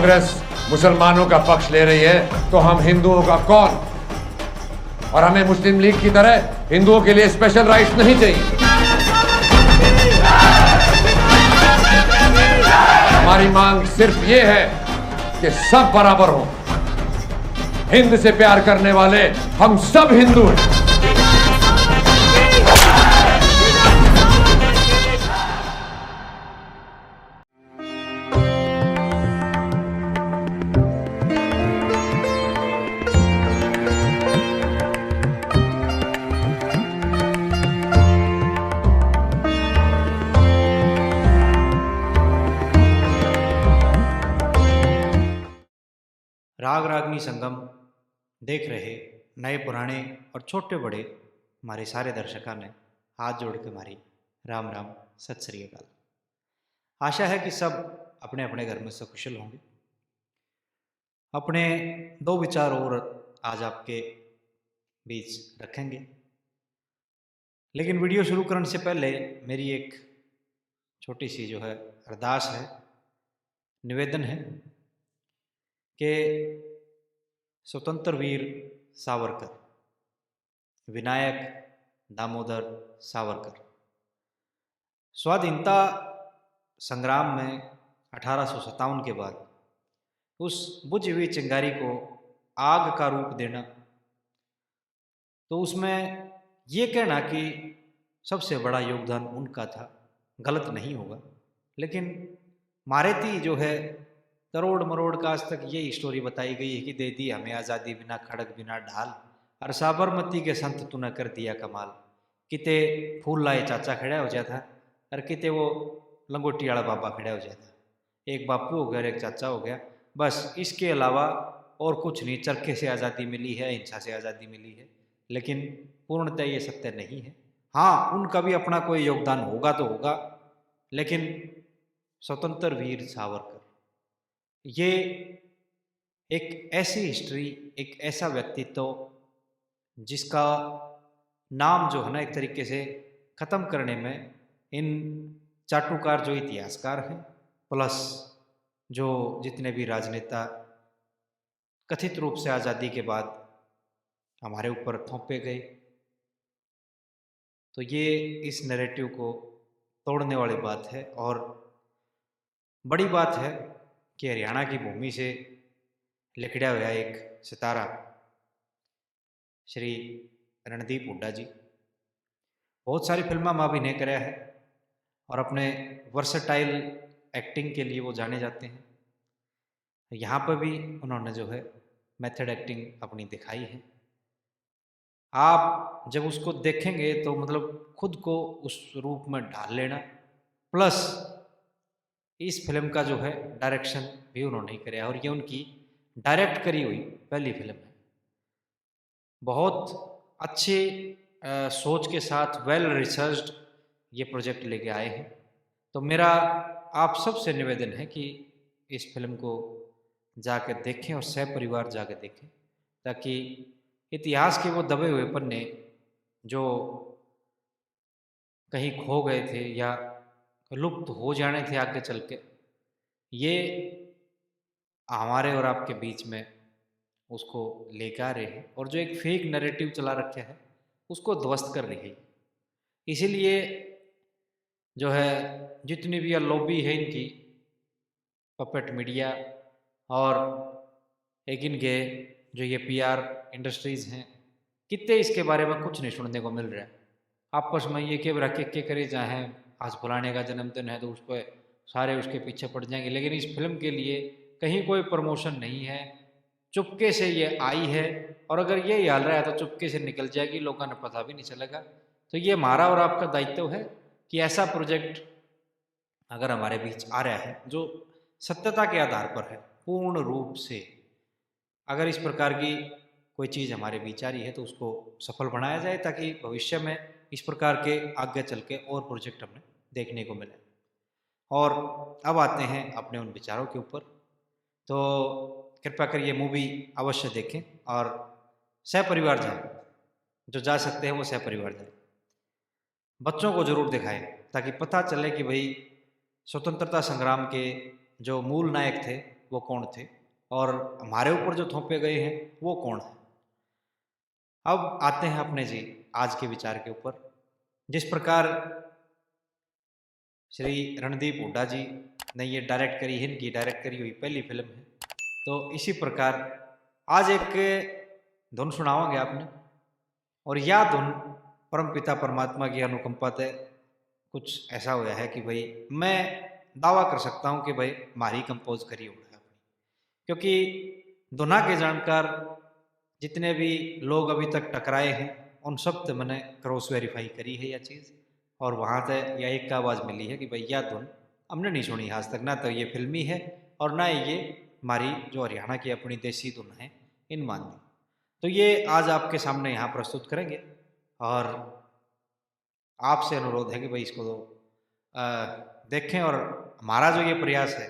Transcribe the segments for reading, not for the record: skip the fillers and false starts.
कांग्रेस मुसलमानों का पक्ष ले रही है तो हम हिंदुओं का कौन? और हमें मुस्लिम लीग की तरह हिंदुओं के लिए स्पेशल राइट्स नहीं चाहिए। हमारी मांग सिर्फ ये है कि सब बराबर हो। हिंद से प्यार करने वाले हम सब हिंदू हैं। राग रागनी संगम देख रहे नए पुराने और छोटे बड़े हमारे सारे दर्शकों ने हाथ जोड़ के हमारी राम राम सत श्री अकाल। आशा है कि सब अपने अपने घर में सकुशल होंगे। अपने दो विचार और आज आपके बीच रखेंगे, लेकिन वीडियो शुरू करने से पहले मेरी एक छोटी सी जो है अरदास है, निवेदन है कि स्वतंत्र वीर सावरकर, विनायक दामोदर सावरकर स्वाधीनता संग्राम में 1857 के बाद उस बुझी हुई चिंगारी को आग का रूप देना, तो उसमें ये कहना कि सबसे बड़ा योगदान उनका था गलत नहीं होगा। लेकिन मारेती जो है तरोड़ मरोड़ का आज तक ये स्टोरी बताई गई है कि दे दी हमें आज़ादी बिना खड़ग बिना ढाल, और साबरमती के संत तूने कर दिया कमाल। किते फूल लाए चाचा खड़ा हो जाता और किते वो लंगोटी वाला बाबा खड़ा हो जाता। एक बापू हो गया और एक चाचा हो गया, बस इसके अलावा और कुछ नहीं। चरखे से आज़ादी मिली है, हिंसा से आज़ादी मिली है, लेकिन पूर्णतः ये सत्य नहीं है। हाँ, उनका भी अपना कोई योगदान होगा तो होगा, लेकिन स्वतंत्र वीर सावरकर ये एक ऐसी हिस्ट्री, एक ऐसा व्यक्तित्व जिसका नाम जो है ना एक तरीके से ख़त्म करने में इन चाटुकार जो इतिहासकार हैं प्लस जो जितने भी राजनेता कथित रूप से आज़ादी के बाद हमारे ऊपर थोपे गए, तो ये इस नैरेटिव को तोड़ने वाली बात है। और बड़ी बात है कि हरियाणा की भूमि से लिखड़ा हुआ एक सितारा श्री रणदीप हुड्डा जी बहुत सारी फिल्मों में अभिनय कराया है और अपने वर्सटाइल एक्टिंग के लिए वो जाने जाते हैं। यहाँ पर भी उन्होंने जो है मेथड एक्टिंग अपनी दिखाई है। आप जब उसको देखेंगे तो मतलब खुद को उस रूप में ढाल लेना, प्लस इस फिल्म का जो है डायरेक्शन भी उन्होंने ही कराया और ये उनकी डायरेक्ट करी हुई पहली फिल्म है। बहुत अच्छे सोच के साथ वेल रिसर्च्ड ये प्रोजेक्ट लेके आए हैं। तो मेरा आप सबसे निवेदन है कि इस फिल्म को जाकर देखें और सहपरिवार जाकर देखें, ताकि इतिहास के वो दबे हुए पन्ने जो कहीं खो गए थे या लुप्त हो जाने थे आगे चल के, ये हमारे और आपके बीच में उसको लेकर आ रहे हैं और जो एक फेक नैरेटिव चला रखे है उसको ध्वस्त कर रही है। इसीलिए जो है जितनी भी लॉबी है इनकी पपेट मीडिया और एक इनके जो ये पीआर इंडस्ट्रीज़ हैं, कितने इसके बारे में कुछ नहीं सुनने को मिल रहा है। आपस में ये के रखे के करे चाहे आज फलाने का जन्मदिन है तो उस पर सारे उसके पीछे पड़ जाएंगे, लेकिन इस फिल्म के लिए कहीं कोई प्रमोशन नहीं है। चुपके से ये आई है और अगर ये हाल रहा है तो चुपके से निकल जाएगी, लोगों ने पता भी नहीं चलेगा। तो ये हमारा और आपका दायित्व है कि ऐसा प्रोजेक्ट अगर हमारे बीच आ रहा है जो सत्यता के आधार पर है पूर्ण रूप से, अगर इस प्रकार की कोई चीज़ हमारे बीच आ रही है तो उसको सफल बनाया जाए, ताकि भविष्य में इस प्रकार के आगे चल के और प्रोजेक्ट हमें देखने को मिले। और अब आते हैं अपने उन विचारों के ऊपर। तो कृपया कर ये मूवी अवश्य देखें और सहपरिवार जाएं, जो जा सकते हैं वो सहपरिवार जाएं। बच्चों को जरूर दिखाएं ताकि पता चले कि भाई स्वतंत्रता संग्राम के जो मूल नायक थे वो कौन थे और हमारे ऊपर जो थोपे गए हैं वो कौन है। अब आते हैं अपने जी आज के विचार के ऊपर। जिस प्रकार श्री रणदीप हुड्डा जी ने ये डायरेक्ट करी है, इनकी डायरेक्ट करी हुई पहली फिल्म है, तो इसी प्रकार आज एक धुन सुनाओगे आपने, और या धुन परमपिता परमात्मा की अनुकंपा से कुछ ऐसा होया है कि भाई मैं दावा कर सकता हूँ कि भाई मारी कंपोज करी हुई है अपनी, क्योंकि धुना के जानकार जितने भी लोग अभी तक टकराए हैं उन सब से मैंने क्रॉस वेरीफाई करी है यह चीज़, और वहाँ से यह एक आवाज़ मिली है कि भाई यह धुन हमने नहीं सुनी आज तक, ना तो ये फिल्मी है और ना ये हमारी जो हरियाणा की अपनी देसी धुन है इन मान ली। तो ये आज आपके सामने यहाँ प्रस्तुत करेंगे और आपसे अनुरोध है कि भाई इसको देखें और हमारा जो ये प्रयास है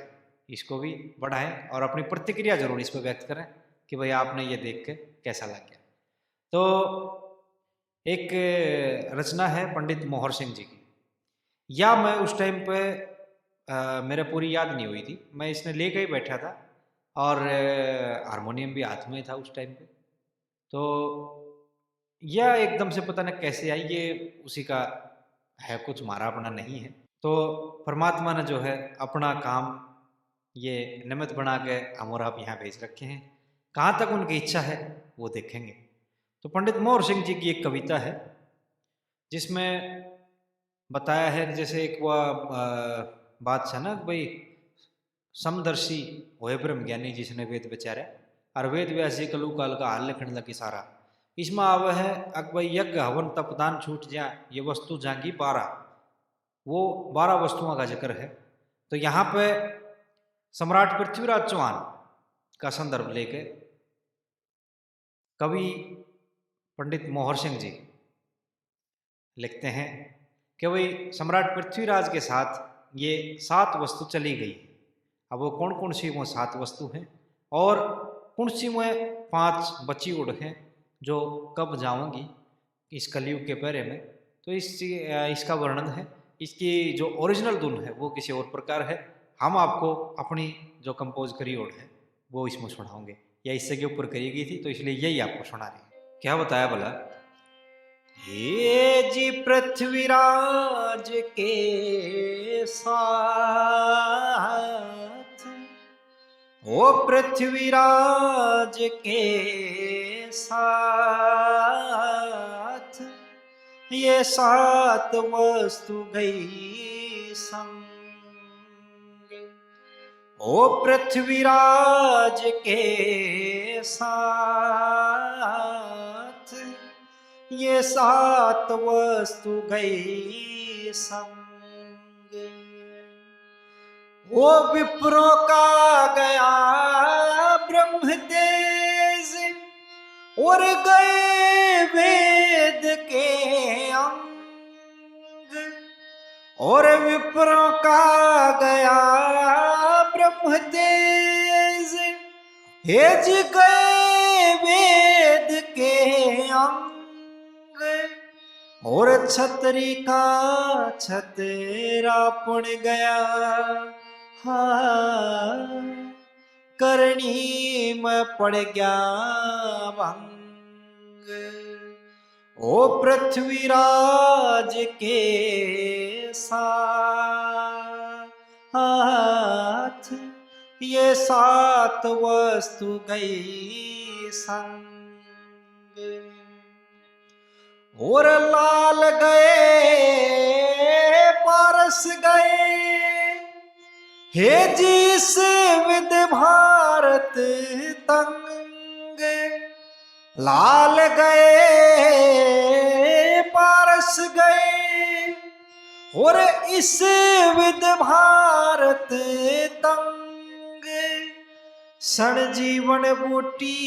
इसको भी बढ़ाएं और अपनी प्रतिक्रिया जरूर इस पर व्यक्त करें कि भाई आपने ये देख के कैसा लग गया। तो एक रचना है पंडित मोहर सिंह जी की, या मैं उस टाइम पे मेरे पूरी याद नहीं हुई थी, मैं इसने लेके ही बैठा था और हारमोनियम भी हाथ में था उस टाइम पे, तो यह एकदम से पता नहीं कैसे आई, ये उसी का है, कुछ हमारा अपना नहीं है। तो परमात्मा ने जो है अपना काम ये निमित्त बना के हम और आप यहाँ भेज रखे हैं, कहाँ तक उनकी इच्छा है वो देखेंगे। तो पंडित मोहर सिंह जी की एक कविता है जिसमें बताया है कि जैसे एक वह बात है ना भाई समदर्शी होए ब्रह्म ज्ञानी जिसने वेद विचारा, और वेद व्यास जी कलु काल का हाल लिखने लगी सारा। इसमें आव है अकबई यज्ञ हवन तपदान छूट जा ये वस्तु जांगी 12, वो 12 वस्तुओं का जिक्र है। तो यहाँ पे सम्राट पृथ्वीराज चौहान का संदर्भ लेके कवि पंडित मोहर सिंह जी लिखते हैं कि भाई सम्राट पृथ्वीराज के साथ ये 7 वस्तु चली गई। अब वो कौन कौन सी वो 7 वस्तु हैं और कौन सी वो 5 बची उड़ हैं जो कब जाऊंगी इस कलयुग के पहरे में। तो इसका वर्णन है, इसकी जो ओरिजिनल धुन है वो किसी और प्रकार है, हम आपको अपनी जो कंपोज करी ओर है वो इसमें सुनाओगे, या इससे के ऊपर करी गई थी तो इसलिए यही आपको सुना रहे हैं। क्या बताया भला, हे जी पृथ्वीराज के साथ, ओ पृथ्वीराज के साथ ये 7 वस्तु गई संग। ओ पृथ्वीराज के साथ ये 7 वस्तु गई संग। वो विप्रों का गया ब्रह्म तेज और गए वेद के अंग। और विप्रों का गया ब्रह्म तेज हेज गए वेद के अंग। और छतरी का छतेरा पुण गया करणी में पड़ गया भंग। ओ पृथ्वीराज के साथ ये 7 वस्तु गई संग। और लाल गए पारस गए हे जिस विद भारत तंग। लाल गए पारस गए और इस विद भारत तंग। सण जीवन बूटी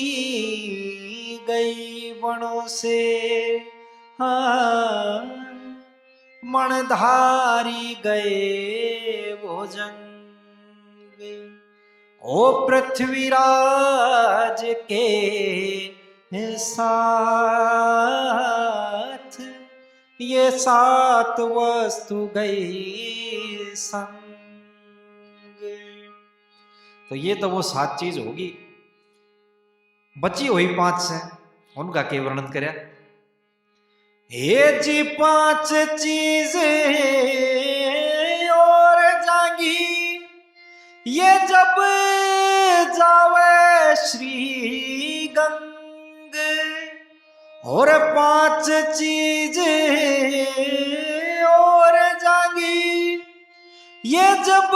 गई वनों से मनधारी गए भोजंग। ओ पृथ्वीराज के साथ ये 7 वस्तु गई संग। तो ये तो वो 7 चीज होगी, बची हुई 5 से उनका के वर्णन करे। हे जी 5 चीज और जागी, ये जब जावे श्री गंग, और 5 चीज और जागी, ये जब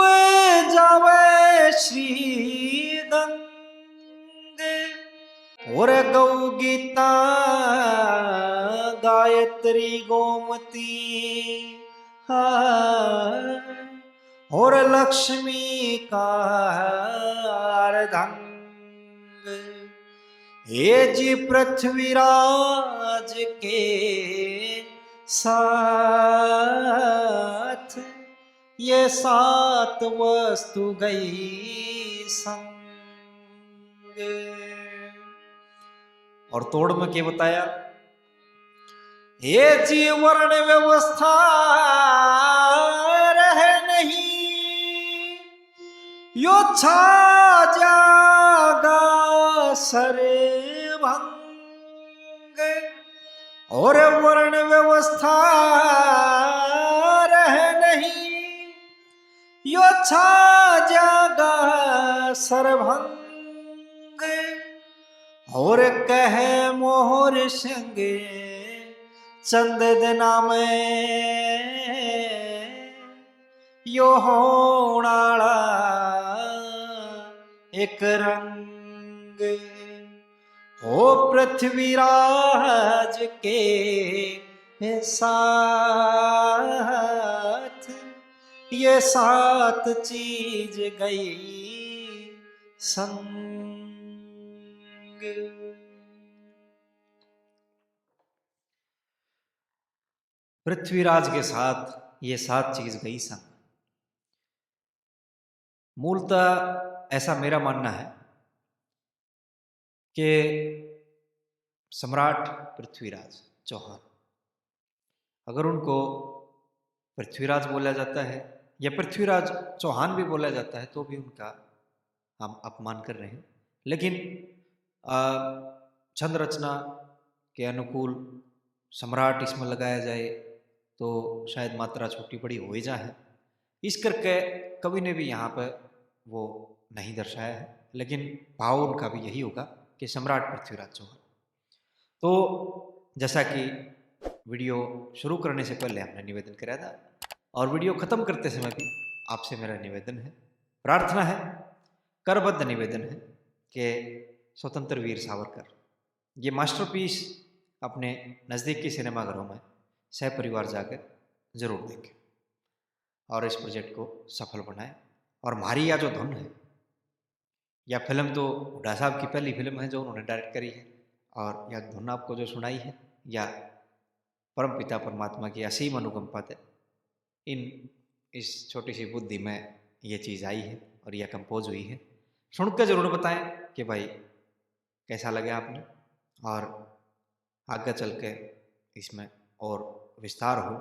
जावे श्री गंग, और गौ गीता गायत्री गोमती, हाँ, और लक्ष्मी का अर्धंग, हे जी पृथ्वीराज के साथ, ये 7 वस्तु गई संग। और तोड़ में क्या बताया, ये जी वर्ण व्यवस्था रहे नहीं, यो छा जागा सर्वभंग, और वर्ण व्यवस्था रहे नहीं, यो छा जागा सर्वभंग, और कहे मोहर संगे चंद दिना में, यो होणाला एक रंग, ओ पृथ्वीराज के साथ, ये 7 चीज गई संग। पृथ्वीराज के साथ ये 7 चीज गई संग। मूलतः ऐसा मेरा मानना है कि सम्राट पृथ्वीराज चौहान, अगर उनको पृथ्वीराज बोला जाता है या पृथ्वीराज चौहान भी बोला जाता है तो भी उनका हम अपमान कर रहे हैं। लेकिन छंद रचना के अनुकूल सम्राट इसमें लगाया जाए तो शायद मात्रा छोटी बड़ी हो ही जाए, इस करके कवि ने भी यहाँ पर वो नहीं दर्शाया है, लेकिन भाव उनका भी यही होगा कि सम्राट पृथ्वीराज चौहान। तो जैसा कि वीडियो शुरू करने से पहले हमने निवेदन कराया था और वीडियो ख़त्म करते समय भी आपसे मेरा निवेदन है, प्रार्थना है, करबद्ध निवेदन है कि स्वतंत्र वीर सावरकर ये मास्टरपीस अपने नज़दीकी सिनेमाघरों में सहपरिवार जाकर जरूर देखें और इस प्रोजेक्ट को सफल बनाएं। और हमारी यह जो धुन है, यह फिल्म तो हुड्डा साहब की पहली फिल्म है जो उन्होंने डायरेक्ट करी है, और यह धुन आपको जो सुनाई है या परम पिता परमात्मा की असीम अनुकंपा है, इस छोटी सी बुद्धि में ये चीज़ आई है और यह कंपोज हुई है। सुनकर जरूर बताएं कि भाई कैसा लगा आपने, और आगे चल के इसमें और विस्तार हो,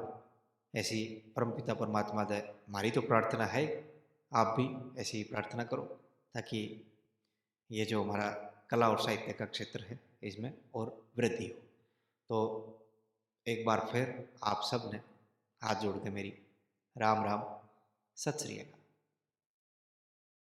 ऐसी परमपिता परमात्मा से हमारी तो प्रार्थना है, आप भी ऐसी ही प्रार्थना करो ताकि ये जो हमारा कला और साहित्य का क्षेत्र है इसमें और वृद्धि हो। तो एक बार फिर आप सब ने हाथ जोड़ के मेरी राम राम, सत श्री अकाल।